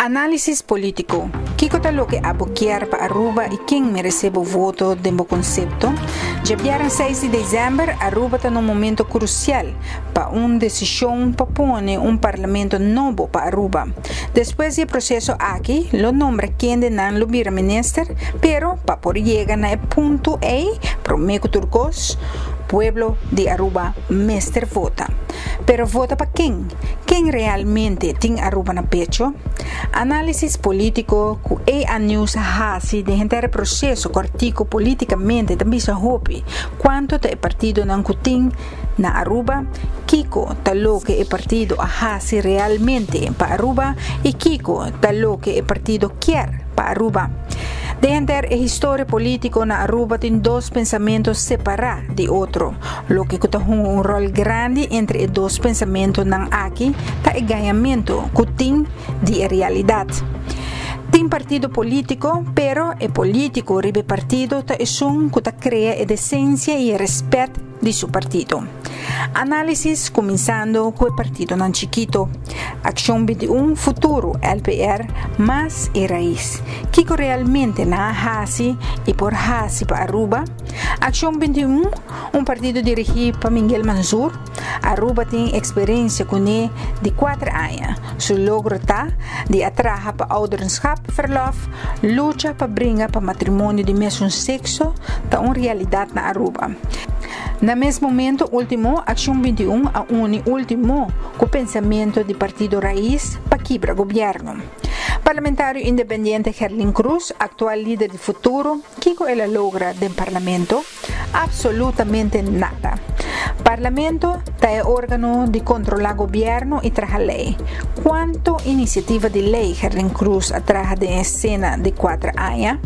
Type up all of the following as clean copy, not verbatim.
Análisis político. Kiko lo que aboquear para Aruba e quem merece o voto de meu conceito. Já vieram 6 de dezembro, Aruba está num momento crucial para uma decisão para pôr parlamento novo para Aruba. Depois do processo aqui, lo nombra quem de não lo vira minister, pero para por chegar na ponto para o meio turcos, pueblo de Aruba mestre vota. Pero vota para quem? Quem realmente tem Aruba na pecho? Análisis político que a news hasi de gente processo cortico politicamente também se hope quanto te partido não kuting na Aruba, Kiko talo que é partido hasi realmente para Aruba e Kiko talo que é partido quer para Aruba. De entender a história política na Aruba tem dois pensamentos separados de outro, lo que tem um rol grande entre os dois pensamentos não aqui, tá o ganhamento que tem de realidade. Tem partido político, pero o político ribe partido tá um que tá cria a decência e respeito de seu partido. Análisis começando com o partido não chiquito. Ação 21 futuro LPR mais e raiz. Kiko realmente na hasi e por hasi para Aruba. Ação 21 partido dirigido por Miguel Manzur. Aruba tem experiência com ele de 4 anos. Su logro tá de atrair para ouderschap verlof, luta para brincar para matrimônio de mesmo sexo, tá uma realidade na Aruba. No mesmo momento, último, Ação 21 a une último com o pensamento do Partido Raiz para quebrar o governo. Parlamentário independente Herlin Cruz, atual líder de futuro, Kiko ela logra do parlamento? Absolutamente nada. Parlamento é órgão de controlar governo e trazer lei. Quanto iniciativa de lei Herlin Cruz atrás de cena de 4 anos?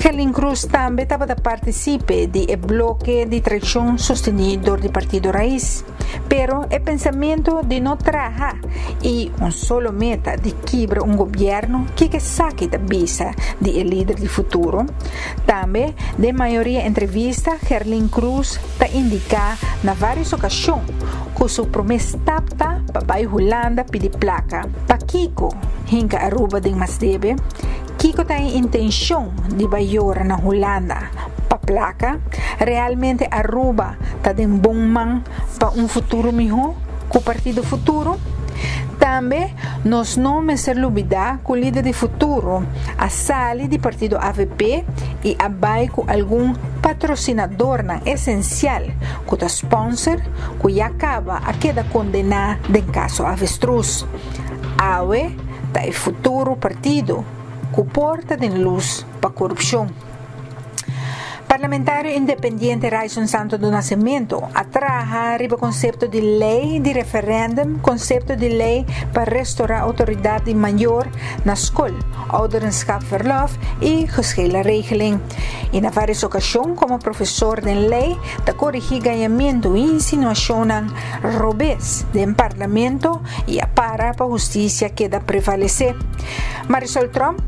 Herlin Cruz também estava a participar do bloque de traição sostenido do Partido Raiz. Pero o pensamento de não trazer e solo meta de quebrar governo que saque da visa de líder de futuro. Também, de maioria entrevista, Herlin Cruz está indicar na várias ocasiões que sua promessa tapta para a Holanda pedir placa para Kiko, hinca Aruba de Masdebe. Kiko tem intenção de ir na Holanda para placa. Realmente Aruba está de bom mão para futuro melhor com o Partido Futuro. Também, nós não me ser olvidar que o líder de futuro a sali do Partido AVP e abai com algum patrocinador não essencial que o sponsor que acaba a queda condenar em caso avestruz. AUE está o futuro partido que porta de luz para a corrupção. Parlamentário independente Raison Santo do Nascimento atraja o conceito de lei de referendum, conceito de lei para restaurar a autoridade maior na escola, ouderschap verlof e regeling. E na várias ocasiões, como professor de lei, da corrigir ganhamento e insinuação robês do parlamento e para a justiça que da prevalecer. Marisol Trump,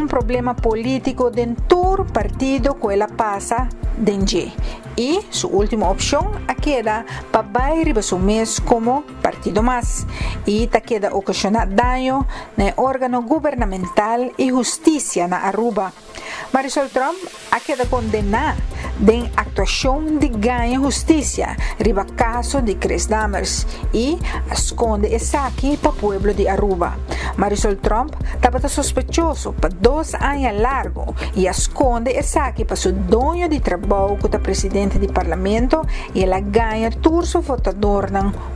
problema político dentro do partido que ela passa dentro. E sua última opção a queda para bair o mês como partido mais e ta queda ocasionar dano no órgão governamental e justiça na Aruba. Marisol Trump a queda condenar de actuação de ganha justiça riba caso de Chris Dammers e esconde essa aqui para o pueblo de Aruba. Marisol Trump estava suspeitoso para 2 anos largo e esconde essa aqui para seu dono de trabalho que é presidente do parlamento e ela ganha todo seu votador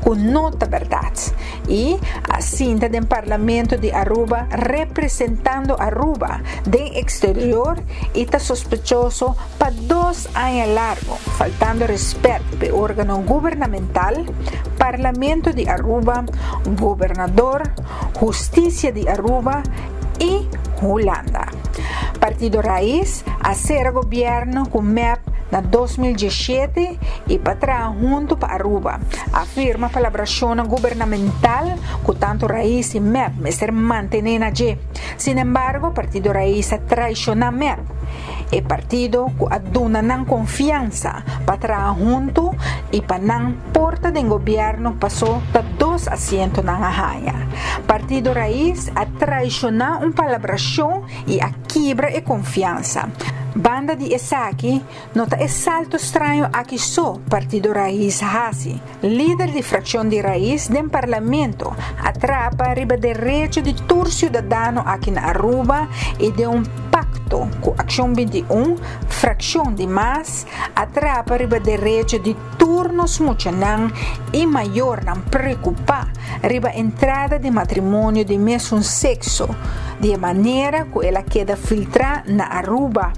com nota verdade. E a cinta do parlamento de Aruba representando Aruba do exterior e está suspeitoso para 2 anos largo, faltando respeito para o órgão governamental, parlamento de Aruba, governador, justiça de Aruba e Holanda. Partido Raiz a ser governo com MEP na 2017 e para trás junto para Aruba. Afirma a colaboração governamental que tanto Raiz e MEP ser manter na G. Sin embargo, Partido Raiz traiciona MEP. E partido que aduna não confiança para trás junto e para não porta de governo passou da 2 2 asientos na Ahaia. Partido Raíz a traicionar palabração e a quebra e confiança. Banda de Esaki nota é salto estranho aqui só Partido Raíz Hasi, líder de fração de Raíz do parlamento, atrapa riba direito de todo cidadão aqui na Aruba e de pacto com Ação 21, fração de MAS, atrapa riba direito de turnos muchanan e maior não preocupa riba entrada de matrimônio de mesmo sexo, de maneira que ela queda filtrar na Aruba.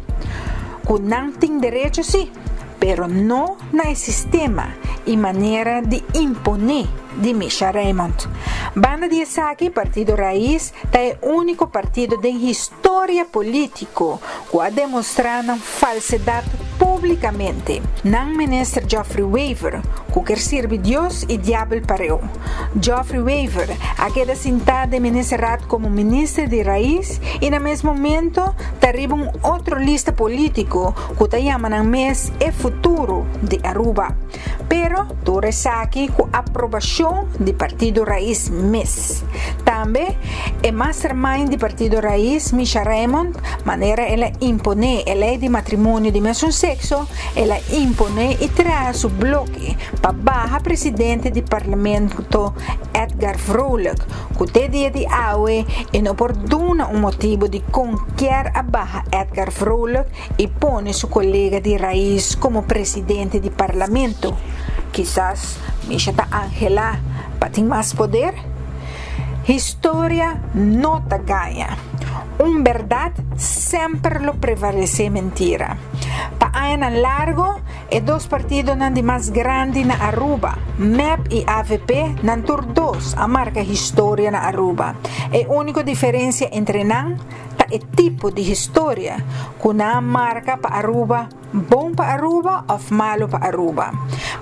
Que não tem direito sim, pero não no sistema e maneira de imponer de Misha Raymond. Banda de Esaki, Partido Raíz, é o único partido de história política que a demonstrar falsidade publicamente. Não ministro Geoffrey Weaver, que quer servir Deus e diabo para ele. Geoffrey Weaver, a queda sentado de ministrado como ministro de Raíz e no mesmo momento arriba outro lista político que te chama no mês e futuro de Aruba. Pero tu Esaki com aprovação de Partido Raíz MES. Também é mastermind de Partido Raíz Misha Raymond, maneira ela impone a lei de matrimônio de mesmo sexo, ela impone e traz o bloque para barra presidente do parlamento Edgar Vrolijk, que te dia de aue e não por motivo de conquer a barra Edgar Vrolijk e põe seu colega de Raíz como presidente do parlamento. Quizás Misha ta Angela para ter mais poder? História não te ganha. Verdade sempre lo prevalece mentira. Para anos largo, e dois partidos de mais grande na Aruba, MEP e AVP, nan tur dos a marca história na Aruba. A única diferença entre nan é o tipo de história que na marca para Aruba, bom para Aruba ou malo para Aruba.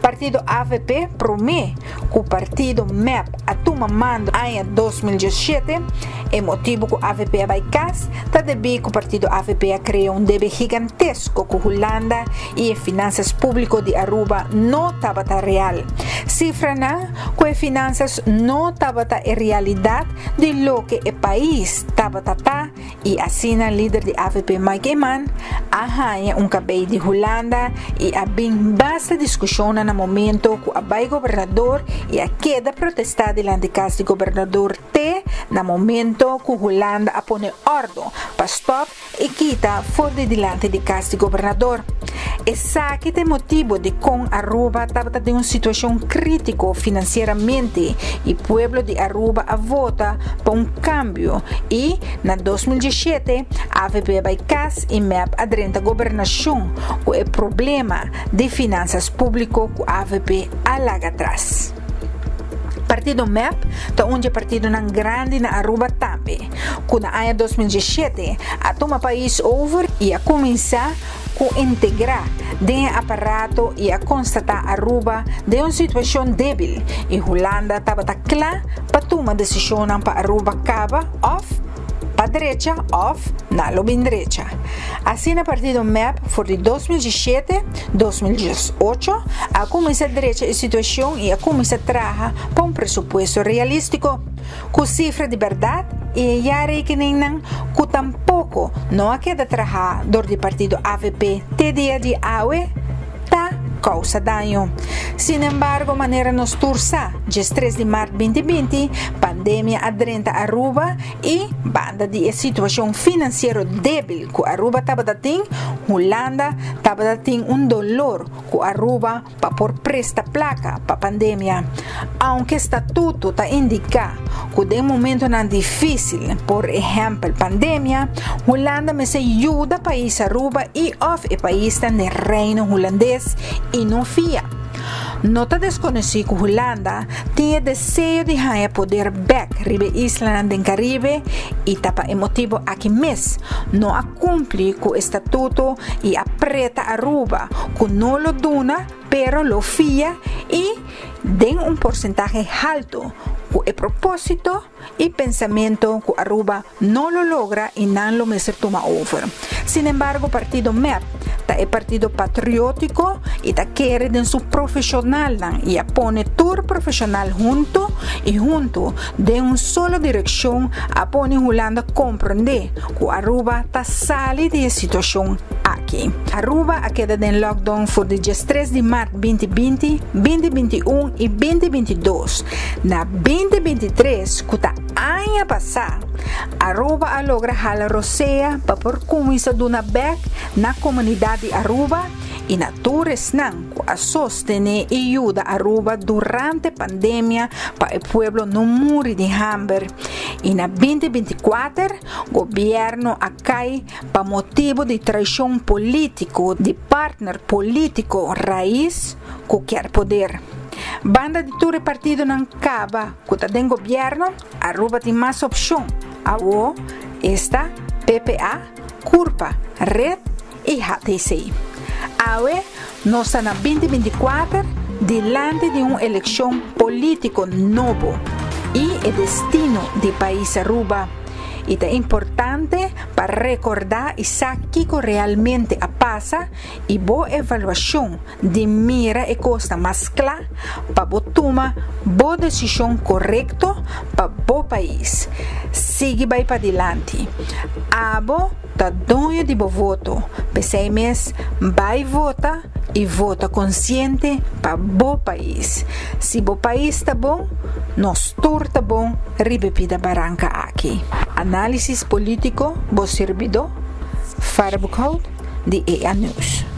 Partido AVP promete que o partido MEP a toma mando em 2017, e motivo que o AVP vai cas, está devido que o partido AVP a criar débito gigantesco com Holanda e as finanças públicas de Aruba não estava real. Cifra na que as finanças não estava a realidade de lo que o país estava e assim o líder de AVP Mike Eman arranha cabelo de Holanda e há bem basta discussão no momento que o governador e a queda protestada de casa de governador no momento que Holanda a pone ordem para stop e quita fora de diante de casa de governador. Essa que tem motivo de com Aruba estava em uma situação crítica financeiramente e o povo de Aruba a vota para cambio e na 2017 a AVP vai casa e MEP adrenta a governação com o problema de finanças públicas que a AVP alaga atrás. Partido MEP está onde partido não grande na Aruba também. Quando em 2017 a toma país over e a começar a integrar de aparato e a constatar Aruba de uma situação débil e Holanda estava clara para tomar decisão para Aruba acaba off para a direita off na lobby direita. Assim, a partir do MEP, for de 2017-2018, a começar a direita a situação e a começar a trabalhar para presupuesto realístico, com cifra de verdade e já rekening que tampouco não há que trabalhar do partido AVP te dia de AUE, causa daño. Sin embargo, maneira nos tursa, dia 3 de março 2020, pandemia adrenta Aruba e banda de situação financeira débil que Aruba estava tendo, Holanda estava tendo dolor que Aruba para por presta placa para pandemia. Aunque estatuto está indica que de momento não difícil, por exemplo, pandemia, Holanda me se ajuda país Aruba e of o país está no reino holandês e não fia. Nota desconhecido que Holanda tinha desejo de ganhar poder back ribe isla do Caribe e tapa emotivo aqui mês não a cumpre com o estatuto e apreta Aruba que não lo duna pero lo fia e den porcentaje alto com o propósito e pensamento que Aruba não lo logra e não lo mesmo toma over. Sin embargo, partido MEP ta é partido patriótico e ta quer den su profissional e a pone tur profissional junto de un solo dirección a pone Holanda compreender que Aruba ta sali de situação aqui. Aruba a queda den lockdown for de 3 de março 2020, 2021 e 2022. Na 2023, que ta ano passado, Aruba a logra hala roceia para por começar duna back na comunidade Aruba e na tours a sostener e ajuda Aruba durante a pandemia para o pueblo não morrer de hambre. E na 2024, o governo a cai para motivo de traição político de partner político raiz que quer poder. Banda de todo partido não acaba que está dentro do governo, Aruba tem mais opção. AO, esta, PPA, CURPA, RED e HTC. Awe, nós estamos na 2024 diante de uma eleição política nova e o destino do país Aruba. E é importante para recordar e saber o que realmente passa e boa avaliação de mira e costa mais clara para tomar boa decisão correta para o país. Siga para adiante. Abo tá dono de bo voto. Pensei mês vai votar e vota consciente para o país. Se o país está bom, nós todos está bom, ribepida barranca aqui. Análisis político, bo servidor, Farbucode de EA News.